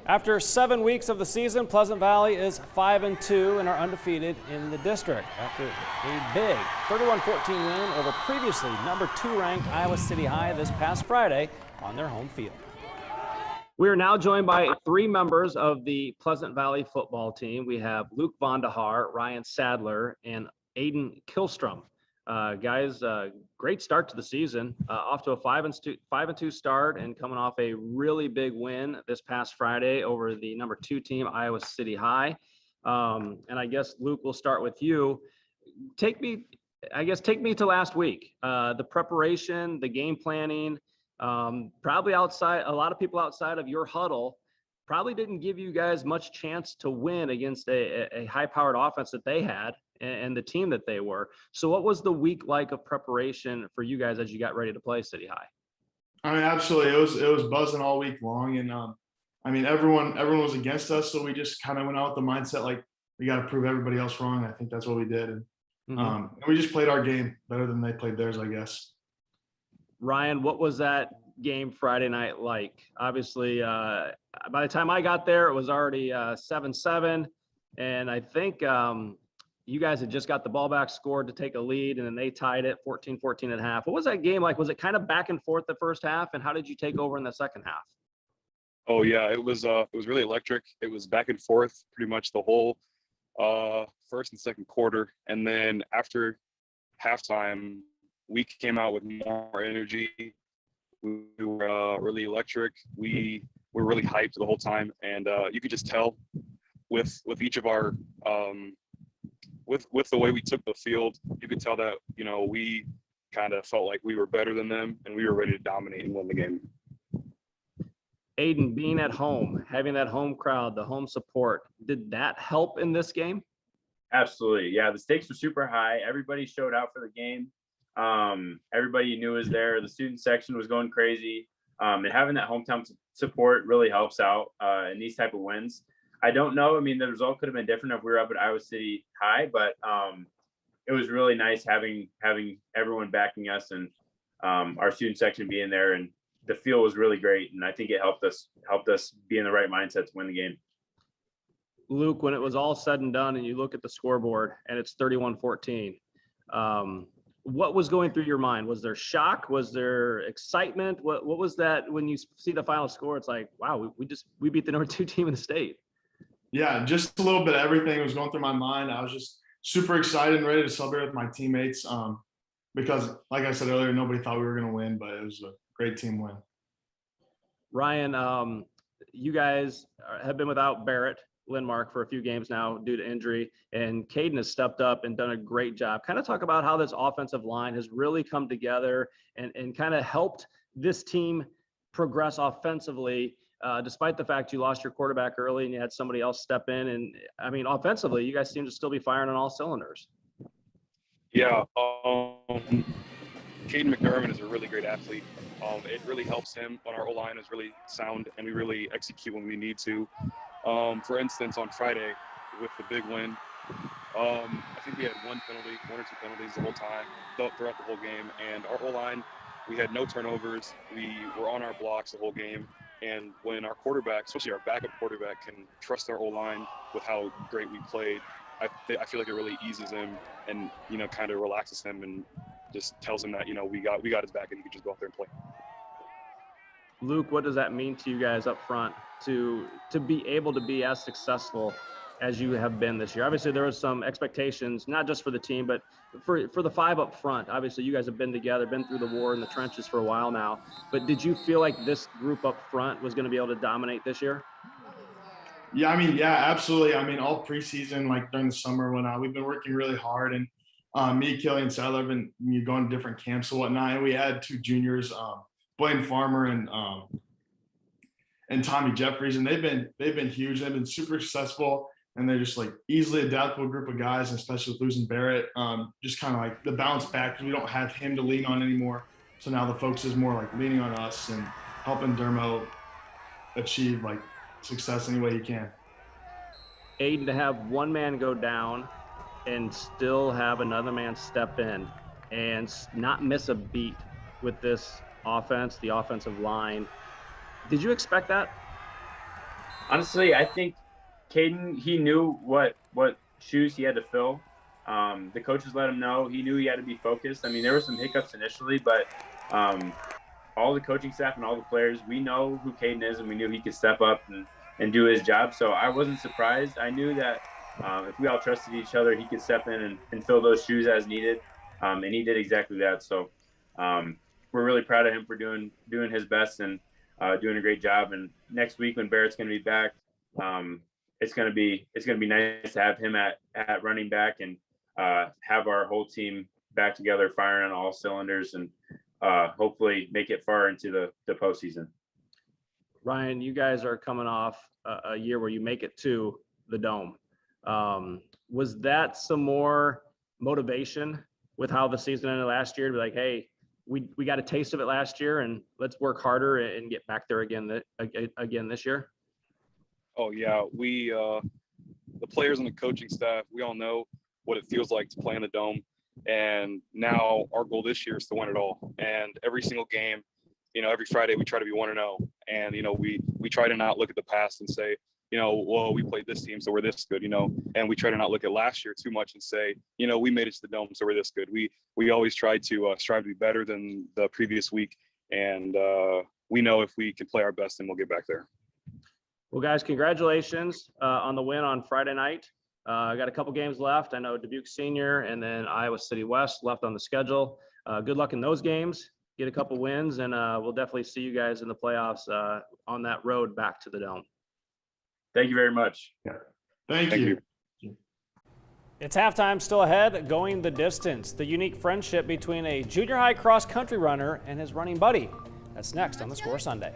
After 7 weeks of the season, Pleasant Valley is 5-2 and are undefeated in the district after a big 31-14 win over previously number 2 ranked Iowa City High this past Friday on their home field. We are now joined by 3 members of the Pleasant Valley football team. We have Luke Vondahar, Ryan Sadler, and Aiden Kilstrom. Guys, great start to the season. Off to a 5-2 start and coming off a really big win this past Friday over the number 2 team, Iowa City High. And I guess, Luke, we'll start with you. Take me to last week. The preparation, the game planning, probably outside, a lot of people outside of your huddle probably didn't give you guys much chance to win against a high-powered offense that they had and the team that they were. So what was the week like of preparation for you guys as you got ready to play City High? I mean, absolutely. It was buzzing all week long. And I mean, everyone was against us. So we just kind of went out with the mindset, like, we got to prove everybody else wrong. I think that's what we did. And we just played our game better than they played theirs, I guess. Ryan, what was that game Friday night like? Obviously, by the time I got there, it was already 7-7. And I think you guys had just got the ball back, scored to take a lead, and then they tied it 14-14 at half. What was that game like? Was it kind of back and forth the first half, and how did you take over in the second half? Oh yeah, it was really electric. It was back and forth pretty much the whole first and second quarter, and then after halftime, we came out with more energy. We were really electric. We were really hyped the whole time, and you could just tell with each of our with the way we took the field, you could tell that, you know, we kind of felt like we were better than them and we were ready to dominate and win the game. Aiden, being at home, having that home crowd, the home support, did that help in this game? Absolutely. Yeah, the stakes were super high. Everybody showed out for the game. Everybody you knew was there. The student section was going crazy. And having that hometown support really helps out in these type of wins. I don't know. I mean, the result could have been different if we were up at Iowa City High, but it was really nice having everyone backing us and our student section being there, and the feel was really great. And I think it helped us be in the right mindset to win the game. Luke, when it was all said and done and you look at the scoreboard and it's 31-14, what was going through your mind? Was there shock? Was there excitement? What was that when you see the final score? It's like, wow, we beat the number 2 team in the state. Yeah, just a little bit of everything was going through my mind. I was just super excited and ready to celebrate with my teammates because, like I said earlier, nobody thought we were going to win, but it was a great team win. Ryan, you guys have been without Barrett Lindmark for a few games now due to injury, and Caden has stepped up and done a great job. Kind of talk about how this offensive line has really come together and kind of helped this team progress offensively. Despite the fact you lost your quarterback early and you had somebody else step in. And I mean, offensively, you guys seem to still be firing on all cylinders. Yeah. Caden McDermott is a really great athlete. It really helps him when our O-line is really sound and we really execute when we need to. For instance, on Friday with the big win, I think we had 1 or 2 penalties the whole time, throughout the whole game. And our O-line, we had no turnovers. We were on our blocks the whole game. And when our quarterback, especially our backup quarterback, can trust our O-line with how great we played, I feel like it really eases him and, you know, kind of relaxes him and just tells him that, you know, we got his back and he can just go out there and play. Luke, what does that mean to you guys up front to be able to be as successful as you have been this year? Obviously, there was some expectations, not just for the team, but for the 5 up front. Obviously, you guys have been together, been through the war in the trenches for a while now. But did you feel like this group up front was going to be able to dominate this year? Yeah, I mean, yeah, absolutely. I mean, all preseason, like during the summer, we've been working really hard, and me, Kelly, and Sadler have been going to different camps and whatnot. And we had 2 juniors, Blaine Farmer and Tommy Jeffries, and they've been huge. They've been super successful. And they're just like easily adaptable group of guys, and especially with losing Barrett, just kind of like the bounce back because we don't have him to lean on anymore. So now the focus is more like leaning on us and helping Dermo achieve like success any way he can. Aiden, to have one man go down and still have another man step in and not miss a beat with this offense, the offensive line. Did you expect that? Honestly, I think Caden, he knew what shoes he had to fill. The coaches let him know. He knew he had to be focused. I mean, there were some hiccups initially, but all the coaching staff and all the players, we know who Caden is, and we knew he could step up and do his job. So I wasn't surprised. I knew that if we all trusted each other, he could step in and fill those shoes as needed, and he did exactly that. So we're really proud of him for doing his best and doing a great job. And next week when Barrett's going to be back, it's going to be nice to have him at running back and have our whole team back together, firing on all cylinders, and hopefully make it far into the postseason. Ryan, you guys are coming off a year where you make it to the Dome. Was that some more motivation with how the season ended last year to be like, hey, we got a taste of it last year and let's work harder and get back there again this year? Oh yeah, we the players and the coaching staff, we all know what it feels like to play in the Dome, and now our goal this year is to win it all. And every single game, every Friday we try to be 1-0, and we try to not look at the past and say, well, we played this team, so we're this good, and we try to not look at last year too much and say, we made it to the Dome, so we're this good. We always try to strive to be better than the previous week, and we know if we can play our best, then we'll get back there. Well, guys, congratulations on the win on Friday night. I got a couple games left. I know Dubuque Senior and then Iowa City West left on the schedule. Good luck in those games. Get a couple wins, and we'll definitely see you guys in the playoffs on that road back to the Dome. Thank you very much. Yeah. Thank you. It's halftime, still ahead, going the distance. The unique friendship between a junior high cross country runner and his running buddy. That's next on The Score Sunday.